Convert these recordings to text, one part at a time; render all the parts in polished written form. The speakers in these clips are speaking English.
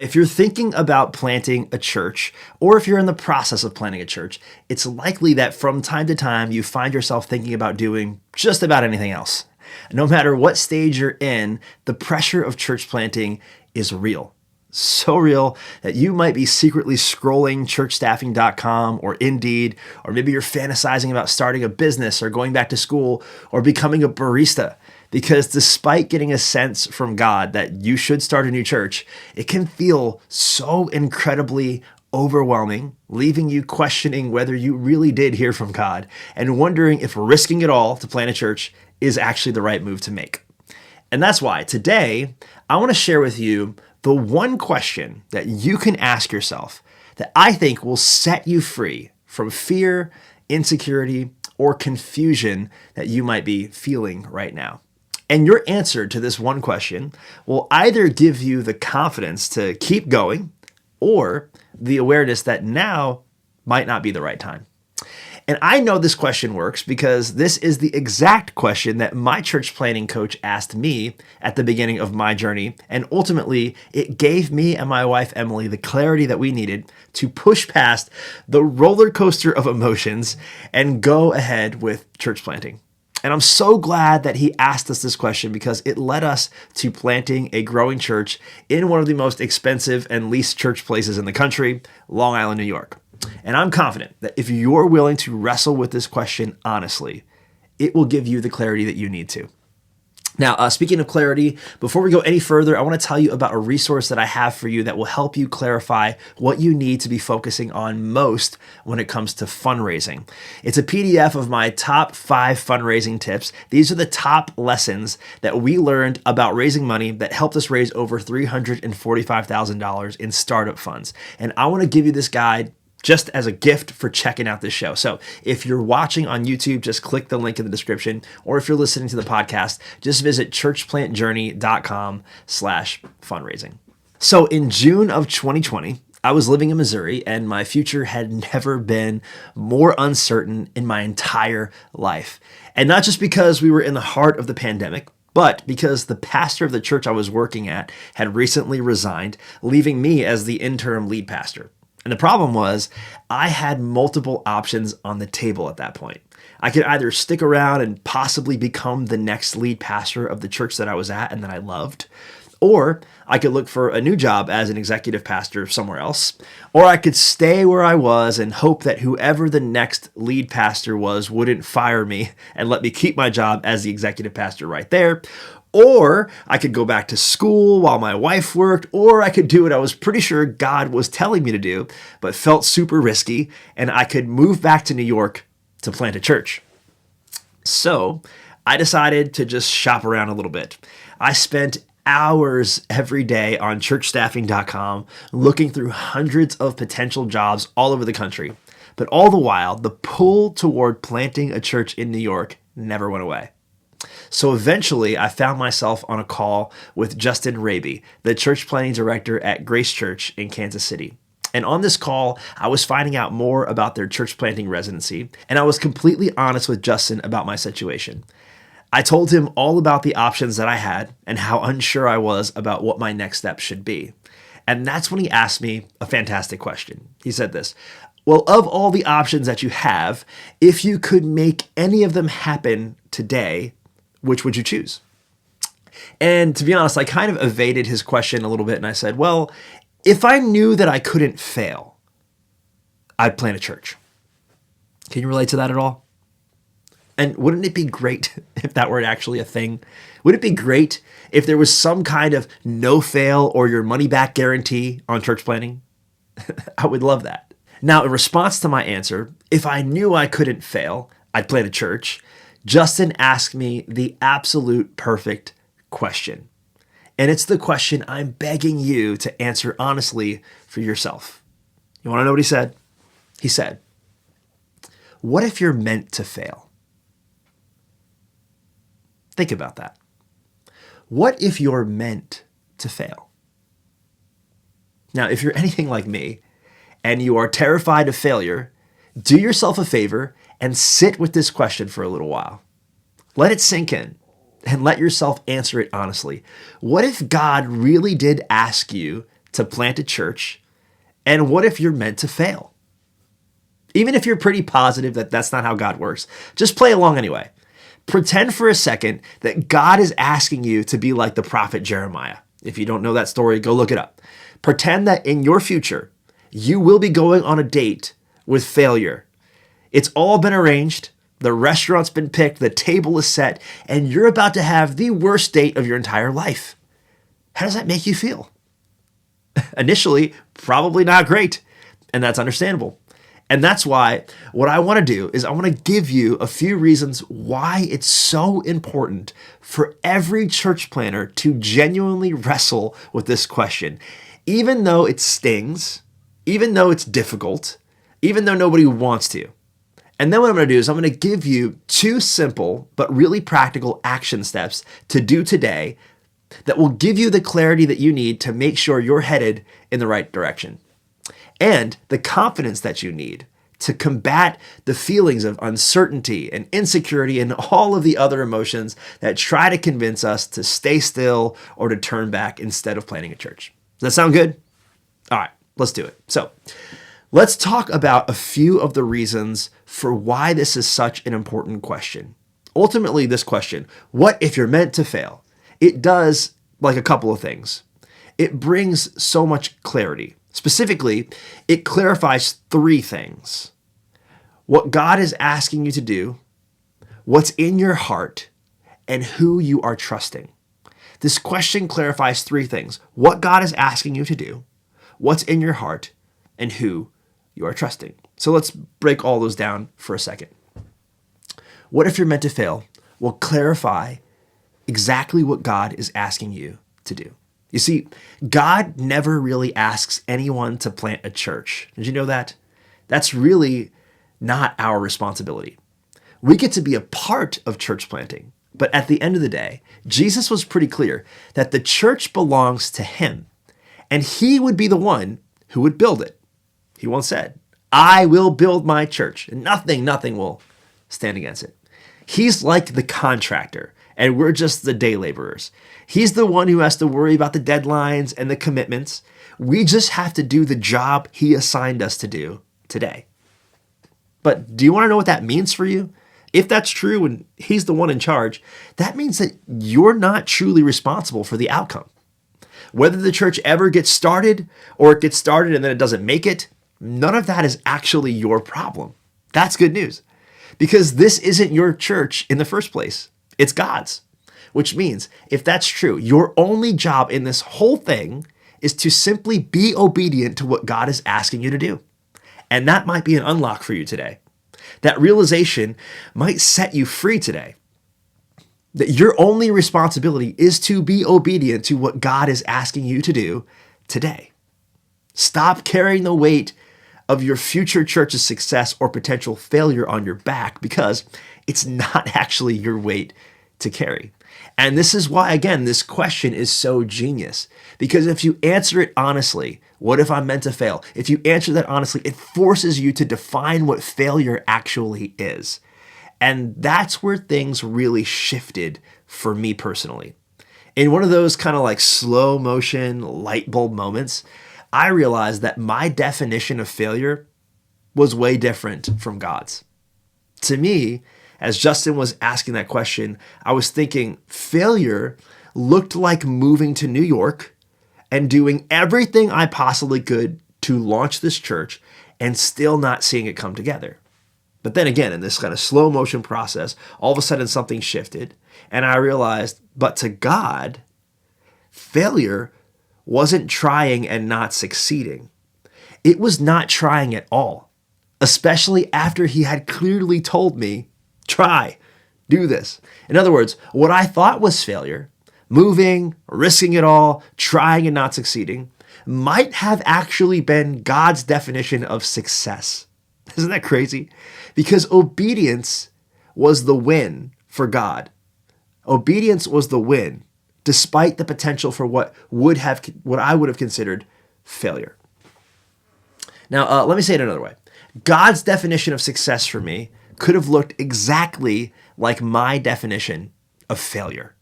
If you're thinking about planting a church, or if you're in the process of planting a church, it's likely that from time to time you find yourself thinking about doing just about anything else. No matter what stage you're in, the pressure of church planting is real. So real that you might be secretly scrolling churchstaffing.com or Indeed, or maybe you're fantasizing about starting a business or going back to school or becoming a barista. Because despite getting a sense from God that you should start a new church, it can feel so incredibly overwhelming, leaving you questioning whether you really did hear from God and wondering if risking it all to plant a church is actually the right move to make. And that's why today I want to share with you the one question that you can ask yourself that I think will set you free from fear, insecurity, or confusion that you might be feeling right now. And your answer to this one question will either give you the confidence to keep going or the awareness that now might not be the right time. And I know this question works because this is the exact question that my church planning coach asked me at the beginning of my journey. And ultimately, it gave me and my wife, Emily, the clarity that we needed to push past the roller coaster of emotions and go ahead with church planting. And I'm so glad that he asked us this question because it led us to planting a growing church in one of the most expensive and least church places in the country, Long Island, New York. And I'm confident that if you're willing to wrestle with this question honestly, it will give you the clarity that you need to. Now, speaking of clarity, before we go any further, I want to tell you about a resource that I have for you that will help you clarify what you need to be focusing on most when it comes to fundraising. It's a PDF of my top 5 fundraising tips. These are the top lessons that we learned about raising money that helped us raise over $345,000 in startup funds. And I want to give you this guide just as a gift for checking out this show. So if you're watching on YouTube, just click the link in the description. Or if you're listening to the podcast, just visit churchplantjourney.com/fundraising. So in June of 2020, I was living in Missouri and my future had never been more uncertain in my entire life. And not just because we were in the heart of the pandemic, but because the pastor of the church I was working at had recently resigned, leaving me as the interim lead pastor. And the problem was I had multiple options on the table at that point. I could either stick around and possibly become the next lead pastor of the church that I was at and that I loved, or I could look for a new job as an executive pastor somewhere else, or I could stay where I was and hope that whoever the next lead pastor was wouldn't fire me and let me keep my job as the executive pastor right there. Or I could go back to school while my wife worked, or I could do what I was pretty sure God was telling me to do, but felt super risky, and I could move back to New York to plant a church. So I decided to just shop around a little bit. I spent hours every day on churchstaffing.com looking through hundreds of potential jobs all over the country. But all the while, the pull toward planting a church in New York never went away. So eventually, I found myself on a call with Justin Raby, the church planning director at Grace Church in Kansas City. And on this call, I was finding out more about their church planting residency, and I was completely honest with Justin about my situation. I told him all about the options that I had and how unsure I was about what my next step should be. And that's when he asked me a fantastic question. He said this: well, of all the options that you have, if you could make any of them happen today, which would you choose? And to be honest, I kind of evaded his question a little bit and I said, well, if I knew that I couldn't fail, I'd plant a church. Can you relate to that at all? And wouldn't it be great if that were actually a thing? Would it be great if there was some kind of no fail or your money back guarantee on church planting? I would love that. Now, in response to my answer, if I knew I couldn't fail, I'd plant a church, Justin asked me the absolute perfect question. And it's the question I'm begging you to answer honestly for yourself. You want to know what he said? He said, what if you're meant to fail? Think about that. What if you're meant to fail? Now, if you're anything like me and you are terrified of failure, do yourself a favor and sit with this question for a little while. Let it sink in and let yourself answer it honestly. What if God really did ask you to plant a church? And what if you're meant to fail? Even if you're pretty positive that that's not how God works, just play along anyway. Pretend for a second that God is asking you to be like the prophet Jeremiah. If you don't know that story, go look it up. Pretend that in your future, you will be going on a date with failure. It's all been arranged. The restaurant's been picked, the table is set, and you're about to have the worst date of your entire life. How does that make you feel? Initially, probably not great, and that's understandable. And that's why what I want to do is I want to give you a few reasons why it's so important for every church planner to genuinely wrestle with this question. Even though it stings, even though it's difficult, even though nobody wants to. And then what I'm going to do is I'm going to give you 2 simple but really practical action steps to do today that will give you the clarity that you need to make sure you're headed in the right direction. And the confidence that you need to combat the feelings of uncertainty and insecurity and all of the other emotions that try to convince us to stay still or to turn back instead of planning a church. Does that sound good? All right, let's do it. So let's talk about a few of the reasons for why this is such an important question. Ultimately, this question, what if you're meant to fail? It does like a couple of things. It brings so much clarity. Specifically, it clarifies 3 things. What God is asking you to do, what's in your heart, and who you are trusting. This question clarifies 3 things. What God is asking you to do, what's in your heart, and who you are trusting. So let's break all those down for a second. What if you're meant to fail? Will clarify exactly what God is asking you to do. You see, God never really asks anyone to plant a church. Did you know that? That's really not our responsibility. We get to be a part of church planting. But at the end of the day, Jesus was pretty clear that the church belongs to him, and he would be the one who would build it. He once said, I will build my church, and nothing will stand against it. He's like the contractor, and we're just the day laborers. He's the one who has to worry about the deadlines and the commitments. We just have to do the job he assigned us to do today. But do you want to know what that means for you? If that's true and he's the one in charge, that means that you're not truly responsible for the outcome. Whether the church ever gets started or it gets started and then it doesn't make it, none of that is actually your problem. That's good news, because this isn't your church in the first place. It's God's, which means if that's true, your only job in this whole thing is to simply be obedient to what God is asking you to do. And that might be an unlock for you today. That realization might set you free today. That your only responsibility is to be obedient to what God is asking you to do today. Stop carrying the weight of your future church's success or potential failure on your back, because it's not actually your weight to carry. And this is why, again, this question is so genius. Because if you answer it honestly, what if I'm meant to fail? If you answer that honestly, it forces you to define what failure actually is. And that's where things really shifted for me personally. In one of those kind of like slow motion light bulb moments, I realized that my definition of failure was way different from God's. To me, as Justin was asking that question, I was thinking failure looked like moving to New York and doing everything I possibly could to launch this church and still not seeing it come together. But then again, in this kind of slow motion process, all of a sudden something shifted and I realized, but to God, failure wasn't trying and not succeeding. It was not trying at all, especially after he had clearly told me, try, do this. In other words, what I thought was failure, moving, risking it all, trying and not succeeding, might have actually been God's definition of success. Isn't that crazy? Because obedience was the win for God. Obedience was the win, despite the potential for what I would have considered failure. Now, let me say it another way. God's definition of success for me could have looked exactly like my definition of failure.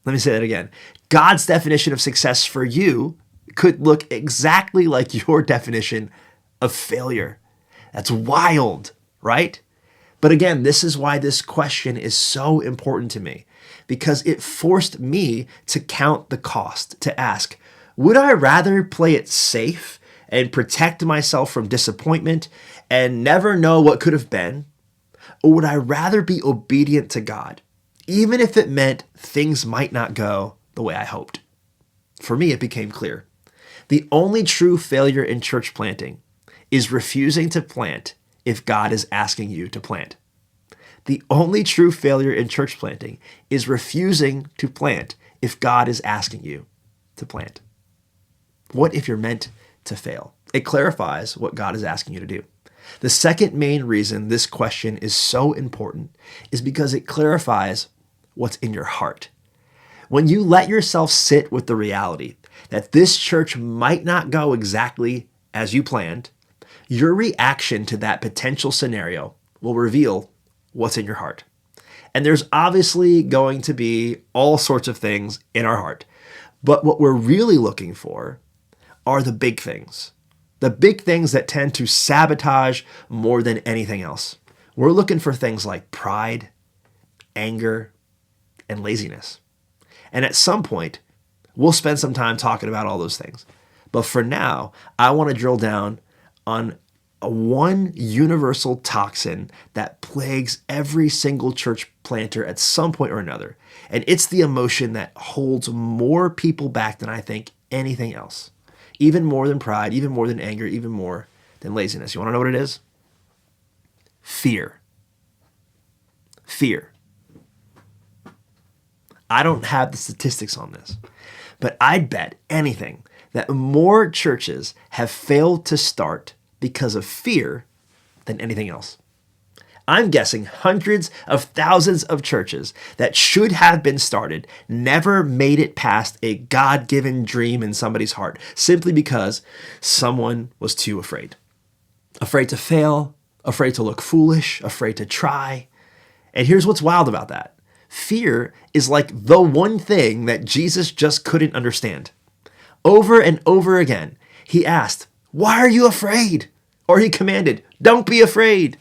Let me say that again. God's definition of success for you could look exactly like your definition of failure. That's wild, right? But again, this is why this question is so important to me, because it forced me to count the cost, to ask, would I rather play it safe and protect myself from disappointment and never know what could have been? Or would I rather be obedient to God, even if it meant things might not go the way I hoped? For me, it became clear. The only true failure in church planting is refusing to plant if God is asking you to plant. The only true failure in church planting is refusing to plant if God is asking you to plant. What if you're meant to fail? It clarifies what God is asking you to do. The second main reason this question is so important is because it clarifies what's in your heart. When you let yourself sit with the reality that this church might not go exactly as you planned, your reaction to that potential scenario will reveal what's in your heart. And there's obviously going to be all sorts of things in our heart. But what we're really looking for are the big things. The big things that tend to sabotage more than anything else. We're looking for things like pride, anger, and laziness. And at some point, we'll spend some time talking about all those things. But for now, I want to drill down on one universal toxin that plagues every single church planter at some point or another. And it's the emotion that holds more people back than I think anything else. Even more than pride, even more than anger, even more than laziness. You want to know what it is? Fear. Fear. I don't have the statistics on this, but I'd bet anything that more churches have failed to start because of fear than anything else. I'm guessing hundreds of thousands of churches that should have been started never made it past a God-given dream in somebody's heart simply because someone was too afraid. Afraid to fail, afraid to look foolish, afraid to try. And here's what's wild about that. Fear is like the one thing that Jesus just couldn't understand. Over and over again, he asked, "Why are you afraid?" Or he commanded, "Don't be afraid."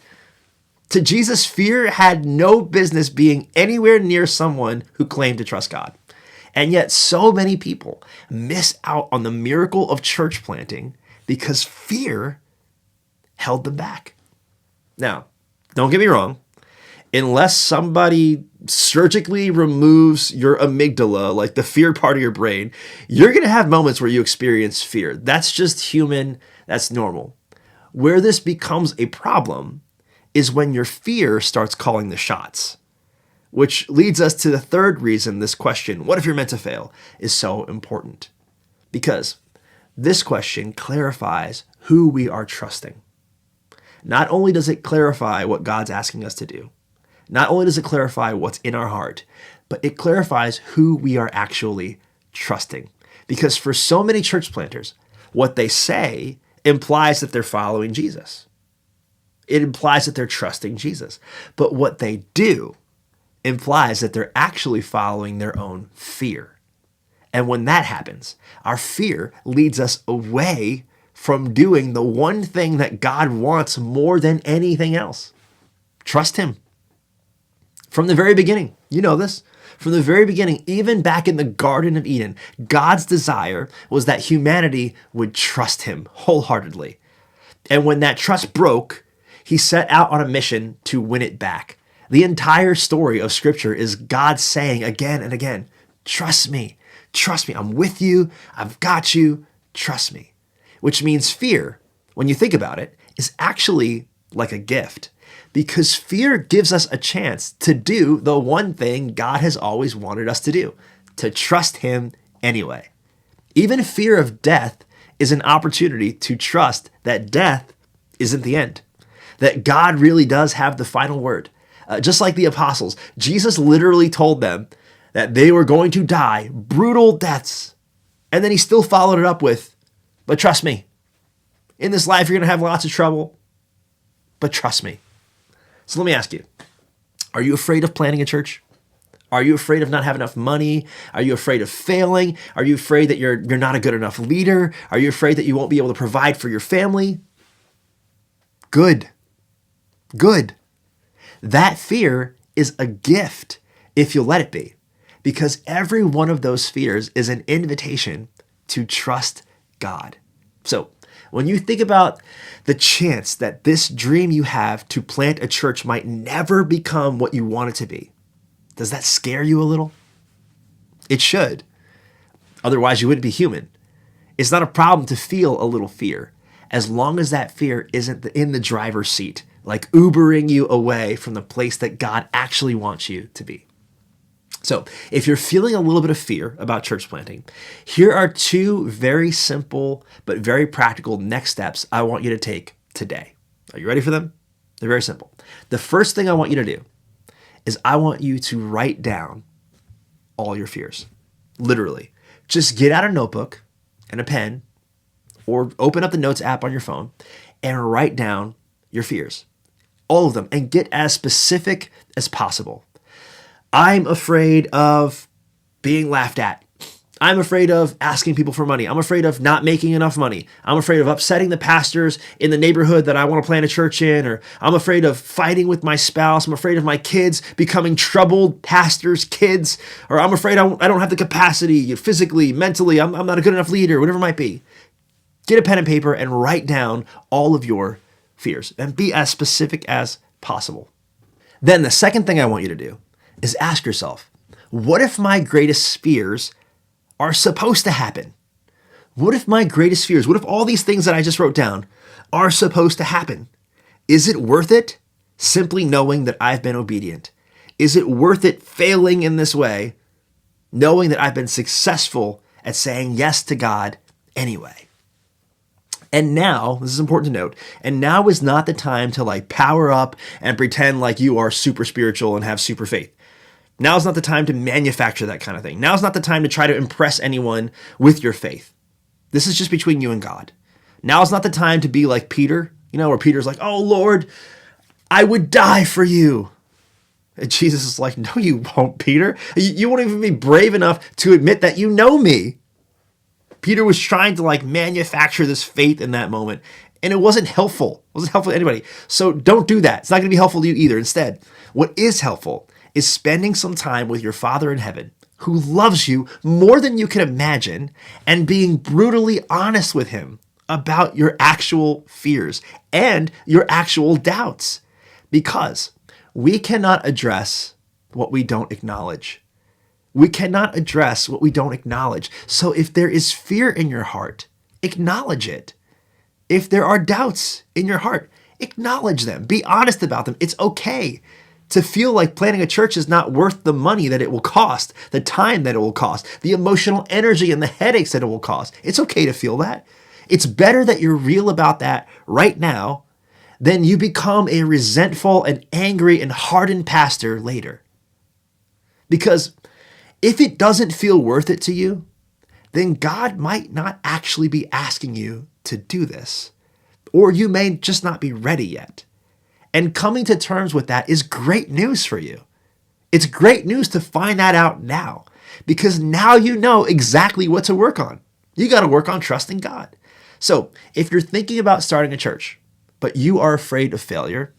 To Jesus, fear had no business being anywhere near someone who claimed to trust God. And yet so many people miss out on the miracle of church planting because fear held them back. Now, don't get me wrong. Unless somebody surgically removes your amygdala, like the fear part of your brain, you're going to have moments where you experience fear. That's just human. That's normal. Where this becomes a problem is when your fear starts calling the shots, which leads us to the third reason this question, what if you're meant to fail, is so important. Because this question clarifies who we are trusting. Not only does it clarify what God's asking us to do, not only does it clarify what's in our heart, but it clarifies who we are actually trusting. Because for so many church planters, what they say implies that they're following Jesus. It implies that they're trusting Jesus. But what they do implies that they're actually following their own fear. And when that happens, our fear leads us away from doing the one thing that God wants more than anything else. Trust him. From the very beginning, you know this, from the very beginning, even back in the Garden of Eden, God's desire was that humanity would trust him wholeheartedly. And when that trust broke, he set out on a mission to win it back. The entire story of Scripture is God saying again and again, trust me, I'm with you, I've got you, trust me. Which means fear, when you think about it, is actually like a gift. Because fear gives us a chance to do the one thing God has always wanted us to do, to trust him anyway. Even fear of death is an opportunity to trust that death isn't the end, that God really does have the final word. Just like the apostles, Jesus literally told them that they were going to die brutal deaths. And then he still followed it up with, but trust me, in this life you're going to have lots of trouble, but trust me. So let me ask you, are you afraid of planting a church? Are you afraid of not having enough money? Are you afraid of failing? Are you afraid that you're not a good enough leader? Are you afraid that you won't be able to provide for your family? Good. Good. That fear is a gift if you'll let it be, because every one of those fears is an invitation to trust God. So when you think about the chance that this dream you have to plant a church might never become what you want it to be, does that scare you a little? It should. Otherwise, you wouldn't be human. It's not a problem to feel a little fear, as long as that fear isn't in the driver's seat, like Ubering you away from the place that God actually wants you to be. So if you're feeling a little bit of fear about church planting, here are two very simple but very practical next steps I want you to take today. Are you ready for them? They're very simple. The first thing I want you to do is I want you to write down all your fears. Literally. Just get out a notebook and a pen or open up the notes app on your phone and write down your fears. All of them, and get as specific as possible. I'm afraid of being laughed at. I'm afraid of asking people for money. I'm afraid of not making enough money. I'm afraid of upsetting the pastors in the neighborhood that I want to plant a church in, or I'm afraid of fighting with my spouse. I'm afraid of my kids becoming troubled pastors' kids, or I'm afraid I don't have the capacity physically, mentally. I'm not a good enough leader, whatever it might be. Get a pen and paper and write down all of your fears and be as specific as possible. Then the second thing I want you to do is ask yourself, what if my greatest fears are supposed to happen? What if my greatest fears, what if all these things that I just wrote down are supposed to happen? Is it worth it simply knowing that I've been obedient? Is it worth it failing in this way, knowing that I've been successful at saying yes to God anyway? And now, this is important to note, and now is not the time to power up and pretend like you are super spiritual and have super faith. Now is not the time to manufacture that kind of thing. Now is not the time to try to impress anyone with your faith. This is just between you and God. Now is not the time to be like Peter, where Peter's like, oh Lord, I would die for you. And Jesus is like, no, you won't, Peter. You won't even be brave enough to admit that you know me. Peter was trying to manufacture this faith in that moment, and it wasn't helpful. It wasn't helpful to anybody. So don't do that. It's not going to be helpful to you either. Instead, what is helpful is spending some time with your Father in heaven, who loves you more than you can imagine, and being brutally honest with him about your actual fears and your actual doubts. Because we cannot address what we don't acknowledge. We cannot address what we don't acknowledge. So if there is fear in your heart, acknowledge it. If there are doubts in your heart, acknowledge them. Be honest about them. It's okay to feel like planting a church is not worth the money that it will cost, the time that it will cost, the emotional energy and the headaches that it will cost. It's okay to feel that. It's better that you're real about that right now than you become a resentful and angry and hardened pastor later. Because if it doesn't feel worth it to you, then God might not actually be asking you to do this, or you may just not be ready yet. And coming to terms with that is great news for you. It's great news to find that out now, because now you know exactly what to work on. You got to work on trusting God. So if you're thinking about starting a church, but you are afraid of failure,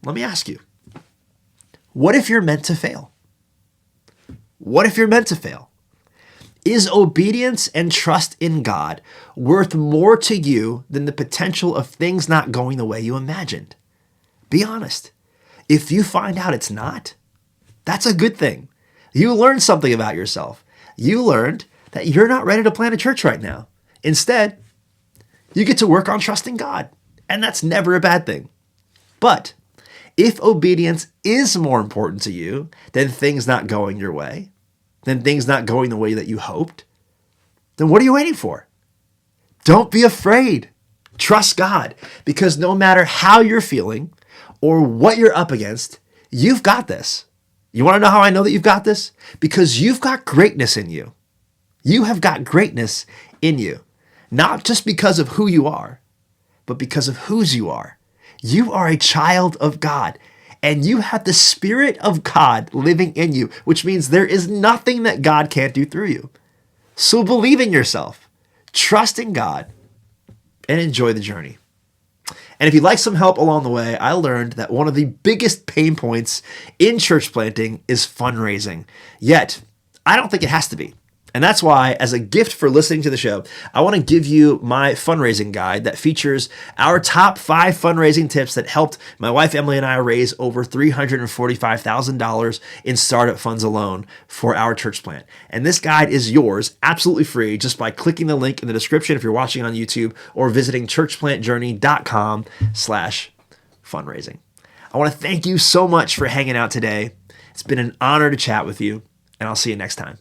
let me ask you, what if you're meant to fail? What if you're meant to fail? Is obedience and trust in God worth more to you than the potential of things not going the way you imagined? Be honest. If you find out it's not, that's a good thing. You learned something about yourself. You learned that you're not ready to plant a church right now. Instead, you get to work on trusting God, and that's never a bad thing. But if obedience is more important to you than things not going your way, than things not going the way that you hoped, then what are you waiting for? Don't be afraid. Trust God, because no matter how you're feeling or what you're up against, you've got this. You want to know how I know that you've got this? Because you've got greatness in you. You have got greatness in you, not just because of who you are, but because of whose you are. You are a child of God, and you have the Spirit of God living in you, which means there is nothing that God can't do through you. So believe in yourself, trust in God, and enjoy the journey. And if you'd like some help along the way, I learned that one of the biggest pain points in church planting is fundraising. Yet, I don't think it has to be. And that's why, as a gift for listening to the show, I want to give you my fundraising guide that features our top 5 fundraising tips that helped my wife Emily and I raise over $345,000 in startup funds alone for our church plant. And this guide is yours absolutely free just by clicking the link in the description if you're watching on YouTube or visiting churchplantjourney.com/fundraising. I want to thank you so much for hanging out today. It's been an honor to chat with you, and I'll see you next time.